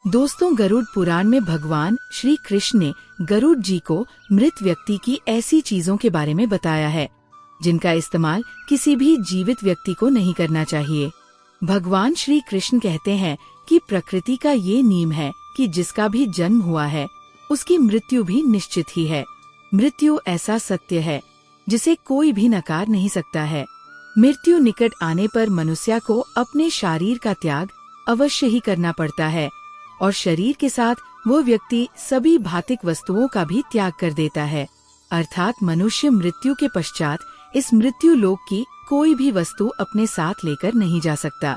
दोस्तों, गरुड़ पुराण में भगवान श्री कृष्ण ने गरुड़ जी को मृत व्यक्ति की ऐसी चीजों के बारे में बताया है जिनका इस्तेमाल किसी भी जीवित व्यक्ति को नहीं करना चाहिए। भगवान श्री कृष्ण कहते हैं कि प्रकृति का ये नियम है कि जिसका भी जन्म हुआ है उसकी मृत्यु भी निश्चित ही है। मृत्यु ऐसा सत्य है जिसे कोई भी नकार नहीं सकता है। मृत्यु निकट आने पर मनुष्य को अपने शरीर का त्याग अवश्य ही करना पड़ता है और शरीर के साथ वो व्यक्ति सभी भौतिक वस्तुओं का भी त्याग कर देता है। अर्थात मनुष्य मृत्यु के पश्चात इस मृत्यु लोक की कोई भी वस्तु अपने साथ लेकर नहीं जा सकता।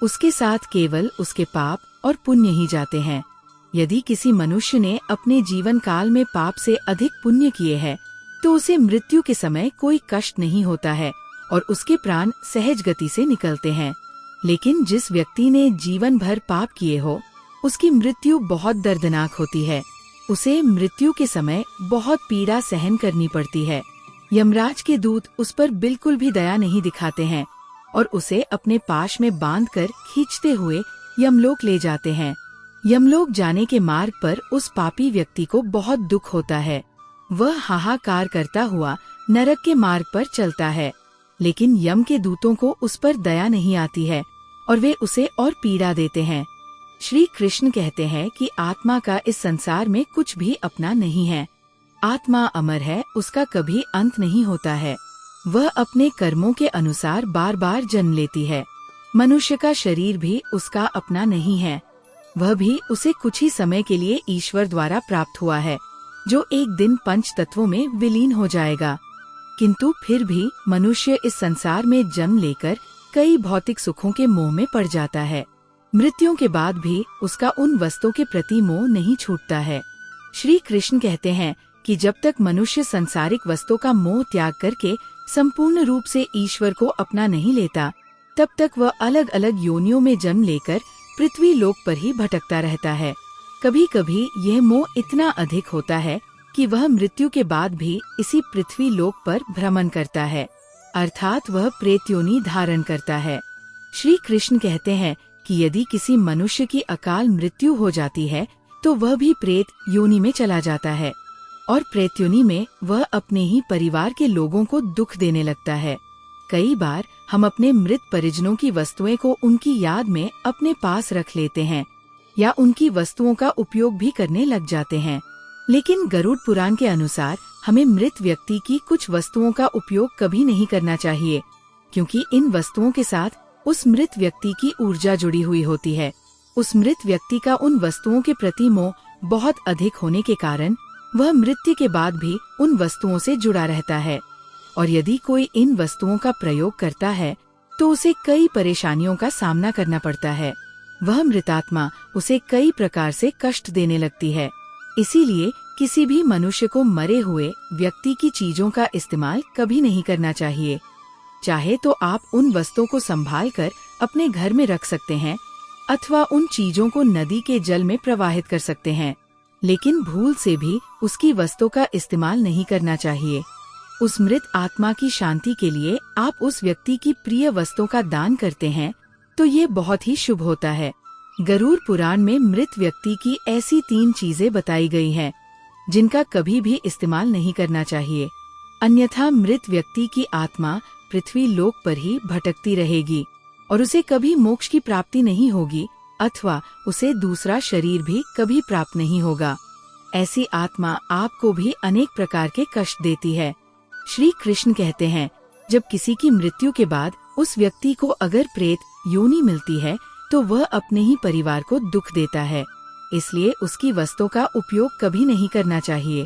उसके साथ केवल उसके पाप और पुण्य ही जाते हैं। यदि किसी मनुष्य ने अपने जीवन काल में पाप से अधिक पुण्य किए हैं, तो उसे मृत्यु के समय कोई कष्ट नहीं होता है और उसके प्राण सहज गति से निकलते हैं। लेकिन जिस व्यक्ति ने जीवन भर पाप किए हो, उसकी मृत्यु बहुत दर्दनाक होती है। उसे मृत्यु के समय बहुत पीड़ा सहन करनी पड़ती है। यमराज के दूत उस पर बिल्कुल भी दया नहीं दिखाते हैं और उसे अपने पाश में बांधकर खींचते हुए यमलोक ले जाते हैं। यमलोक जाने के मार्ग पर उस पापी व्यक्ति को बहुत दुख होता है। वह हाहाकार करता हुआ नरक के मार्ग पर चलता है, लेकिन यम के दूतों को उस पर दया नहीं आती है और वे उसे और पीड़ा देते हैं। श्री कृष्ण कहते हैं कि आत्मा का इस संसार में कुछ भी अपना नहीं है। आत्मा अमर है, उसका कभी अंत नहीं होता है। वह अपने कर्मों के अनुसार बार बार जन्म लेती है। मनुष्य का शरीर भी उसका अपना नहीं है। वह भी उसे कुछ ही समय के लिए ईश्वर द्वारा प्राप्त हुआ है, जो एक दिन पंच तत्वों में विलीन हो जाएगा। किंतु फिर भी मनुष्य इस संसार में जन्म लेकर कई भौतिक सुखों के मोह में पड़ जाता है। मृत्यु के बाद भी उसका उन वस्तुओं के प्रति मोह नहीं छूटता है। श्री कृष्ण कहते हैं कि जब तक मनुष्य सांसारिक वस्तुओं का मोह त्याग करके संपूर्ण रूप से ईश्वर को अपना नहीं लेता, तब तक वह अलग अलग योनियों में जन्म लेकर पृथ्वी लोक पर ही भटकता रहता है। कभी कभी यह मोह इतना अधिक होता है कि वह मृत्यु के बाद भी इसी पृथ्वी लोक पर भ्रमण करता है, अर्थात वह प्रेत योनि धारण करता है। श्री कृष्ण कहते हैं कि यदि किसी मनुष्य की अकाल मृत्यु हो जाती है तो वह भी प्रेत योनि में चला जाता है और प्रेत योनि में वह अपने ही परिवार के लोगों को दुख देने लगता है। कई बार हम अपने मृत परिजनों की वस्तुएं को उनकी याद में अपने पास रख लेते हैं या उनकी वस्तुओं का उपयोग भी करने लग जाते हैं। लेकिन गरुड़ पुराण के अनुसार हमें मृत व्यक्ति की कुछ वस्तुओं का उपयोग कभी नहीं करना चाहिए, क्योंकि इन वस्तुओं के साथ उस मृत व्यक्ति की ऊर्जा जुड़ी हुई होती है। उस मृत व्यक्ति का उन वस्तुओं के प्रति मोह बहुत अधिक होने के कारण वह मृत्यु के बाद भी उन वस्तुओं से जुड़ा रहता है और यदि कोई इन वस्तुओं का प्रयोग करता है तो उसे कई परेशानियों का सामना करना पड़ता है। वह मृतात्मा उसे कई प्रकार से कष्ट देने लगती है। इसीलिए किसी भी मनुष्य को मरे हुए व्यक्ति की चीजों का इस्तेमाल कभी नहीं करना चाहिए। चाहे तो आप उन वस्तुओं को संभाल कर अपने घर में रख सकते हैं अथवा उन चीजों को नदी के जल में प्रवाहित कर सकते हैं, लेकिन भूल से भी उसकी वस्तु का इस्तेमाल नहीं करना चाहिए। उस मृत आत्मा की शांति के लिए आप उस व्यक्ति की प्रिय वस्तुओं का दान करते हैं तो ये बहुत ही शुभ होता है। गरुड़ पुराण में मृत व्यक्ति की ऐसी 3 चीजें बताई गई हैं जिनका कभी भी इस्तेमाल नहीं करना चाहिए, अन्यथा मृत व्यक्ति की आत्मा पृथ्वी लोक पर ही भटकती रहेगी और उसे कभी मोक्ष की प्राप्ति नहीं होगी अथवा उसे दूसरा शरीर भी कभी प्राप्त नहीं होगा। ऐसी आत्मा आपको भी अनेक प्रकार के कष्ट देती है। श्री कृष्ण कहते हैं, जब किसी की मृत्यु के बाद उस व्यक्ति को अगर प्रेत योनि मिलती है तो वह अपने ही परिवार को दुख देता है, इसलिए उसकी वस्तुओं का उपयोग कभी नहीं करना चाहिए।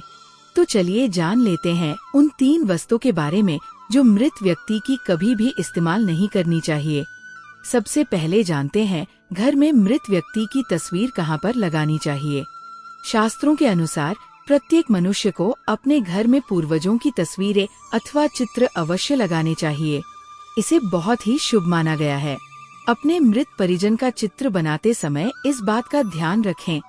तो चलिए जान लेते हैं उन 3 वस्तुओं के बारे में जो मृत व्यक्ति की कभी भी इस्तेमाल नहीं करनी चाहिए। सबसे पहले जानते हैं घर में मृत व्यक्ति की तस्वीर कहाँ पर लगानी चाहिए। शास्त्रों के अनुसार प्रत्येक मनुष्य को अपने घर में पूर्वजों की तस्वीरें अथवा चित्र अवश्य लगाने चाहिए। इसे बहुत ही शुभ माना गया है। अपने मृत परिजन का चित्र बनाते समय इस बात का ध्यान रखें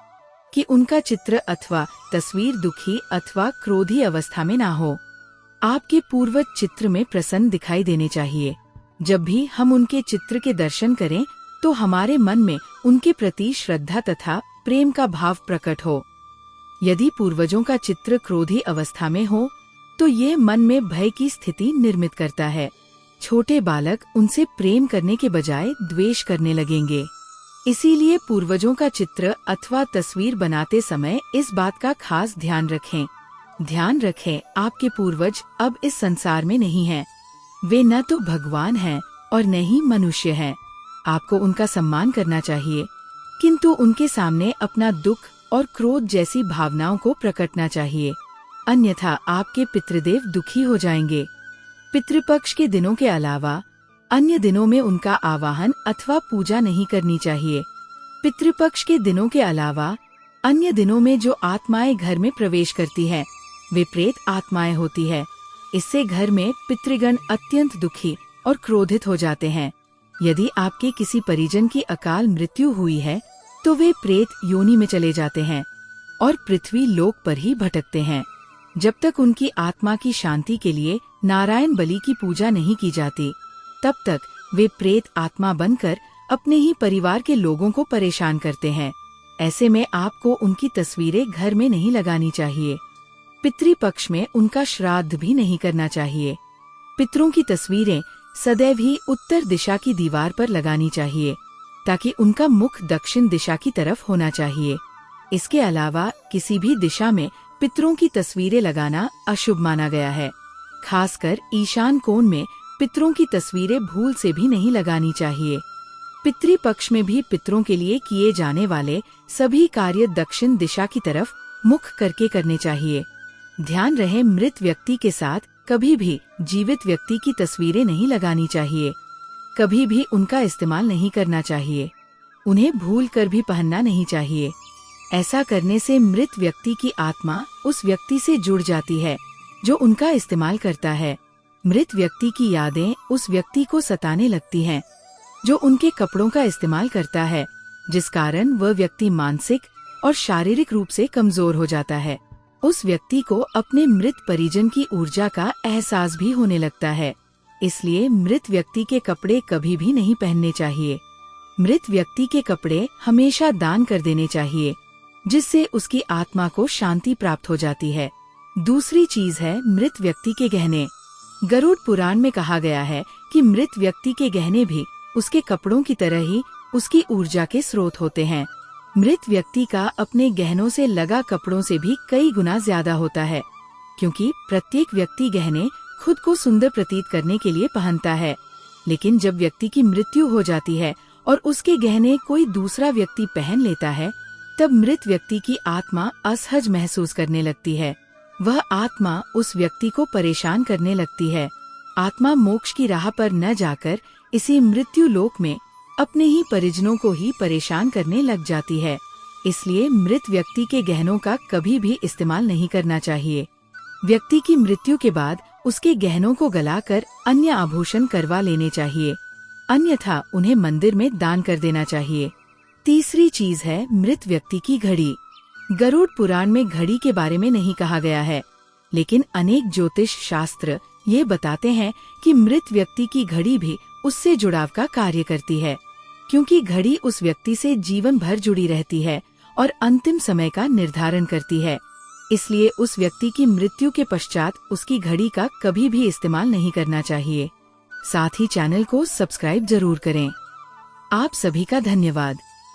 कि उनका चित्र अथवा तस्वीर दुखी अथवा क्रोधी अवस्था में ना हो। आपके पूर्वज चित्र में प्रसन्न दिखाई देने चाहिए। जब भी हम उनके चित्र के दर्शन करें तो हमारे मन में उनके प्रति श्रद्धा तथा प्रेम का भाव प्रकट हो। यदि पूर्वजों का चित्र क्रोधी अवस्था में हो तो ये मन में भय की स्थिति निर्मित करता है। छोटे बालक उनसे प्रेम करने के बजाय द्वेष करने लगेंगे। इसीलिए पूर्वजों का चित्र अथवा तस्वीर बनाते समय इस बात का खास ध्यान रखें। ध्यान रखें, आपके पूर्वज अब इस संसार में नहीं हैं। वे न तो भगवान हैं और न ही मनुष्य हैं। आपको उनका सम्मान करना चाहिए, किंतु उनके सामने अपना दुख और क्रोध जैसी भावनाओं को प्रकटना चाहिए, अन्यथा आपके पितृदेव दुखी हो जाएंगे। पितृपक्ष के दिनों के अलावा अन्य दिनों में उनका आवाहन अथवा पूजा नहीं करनी चाहिए। पितृपक्ष के दिनों के अलावा अन्य दिनों में जो आत्माएं घर में प्रवेश करती है वे प्रेत आत्माएं होती है। इससे घर में पितृगण अत्यंत दुखी और क्रोधित हो जाते हैं। यदि आपके किसी परिजन की अकाल मृत्यु हुई है तो वे प्रेत योनि में चले जाते हैं और पृथ्वी लोक पर ही भटकते हैं। जब तक उनकी आत्मा की शांति के लिए नारायण बलि की पूजा नहीं की जाती, तब तक वे प्रेत आत्मा बनकर अपने ही परिवार के लोगों को परेशान करते हैं। ऐसे में आपको उनकी तस्वीरें घर में नहीं लगानी चाहिए। पितृपक्ष में उनका श्राद्ध भी नहीं करना चाहिए। पितरों की तस्वीरें सदैव ही उत्तर दिशा की दीवार पर लगानी चाहिए, ताकि उनका मुख दक्षिण दिशा की तरफ होना चाहिए। इसके अलावा किसी भी दिशा में पितरों की तस्वीरें लगाना अशुभ माना गया है। खासकर ईशान कोण में पितरों की तस्वीरें भूल से भी नहीं लगानी चाहिए। पितृपक्ष में भी पितरों के लिए किए जाने वाले सभी कार्य दक्षिण दिशा की तरफ मुख करके करने चाहिए। ध्यान रहे, मृत व्यक्ति के साथ कभी भी जीवित व्यक्ति की तस्वीरें नहीं लगानी चाहिए। कभी भी उनका इस्तेमाल नहीं करना चाहिए। उन्हें भूल कर भी पहनना नहीं चाहिए। ऐसा करने से मृत व्यक्ति की आत्मा उस व्यक्ति से जुड़ जाती है जो उनका इस्तेमाल करता है। मृत व्यक्ति की यादें उस व्यक्ति को सताने लगती हैं जो उनके कपड़ों का इस्तेमाल करता है, जिस कारण वह व्यक्ति मानसिक और शारीरिक रूप से कमजोर हो जाता है। उस व्यक्ति को अपने मृत परिजन की ऊर्जा का एहसास भी होने लगता है। इसलिए मृत व्यक्ति के कपड़े कभी भी नहीं पहनने चाहिए। मृत व्यक्ति के कपड़े हमेशा दान कर देने चाहिए, जिससे उसकी आत्मा को शांति प्राप्त हो जाती है। दूसरी चीज है मृत व्यक्ति के गहने। गरुड़ पुराण में कहा गया है कि मृत व्यक्ति के गहने भी उसके कपड़ों की तरह ही उसकी ऊर्जा के स्रोत होते हैं। मृत व्यक्ति का अपने गहनों से लगा कपड़ों से भी कई गुना ज्यादा होता है, क्योंकि प्रत्येक व्यक्ति गहने खुद को सुंदर प्रतीत करने के लिए पहनता है। लेकिन जब व्यक्ति की मृत्यु हो जाती है और उसके गहने कोई दूसरा व्यक्ति पहन लेता है, तब मृत व्यक्ति की आत्मा असहज महसूस करने लगती है। वह आत्मा उस व्यक्ति को परेशान करने लगती है। आत्मा मोक्ष की राह पर न जाकर इसी मृत्यु लोक में अपने ही परिजनों को ही परेशान करने लग जाती है। इसलिए मृत व्यक्ति के गहनों का कभी भी इस्तेमाल नहीं करना चाहिए। व्यक्ति की मृत्यु के बाद उसके गहनों को गलाकर अन्य आभूषण करवा लेने चाहिए, अन्यथा उन्हें मंदिर में दान कर देना चाहिए। तीसरी चीज है मृत व्यक्ति की घड़ी। गरुड़ पुराण में घड़ी के बारे में नहीं कहा गया है, लेकिन अनेक ज्योतिष शास्त्र ये बताते हैं कि मृत व्यक्ति की घड़ी भी उससे जुड़ाव का कार्य करती है, क्योंकि घड़ी उस व्यक्ति से जीवन भर जुड़ी रहती है और अंतिम समय का निर्धारण करती है। इसलिए उस व्यक्ति की मृत्यु के पश्चात उसकी घड़ी का कभी भी इस्तेमाल नहीं करना चाहिए। साथ ही चैनल को सब्सक्राइब जरूर करें। आप सभी का धन्यवाद।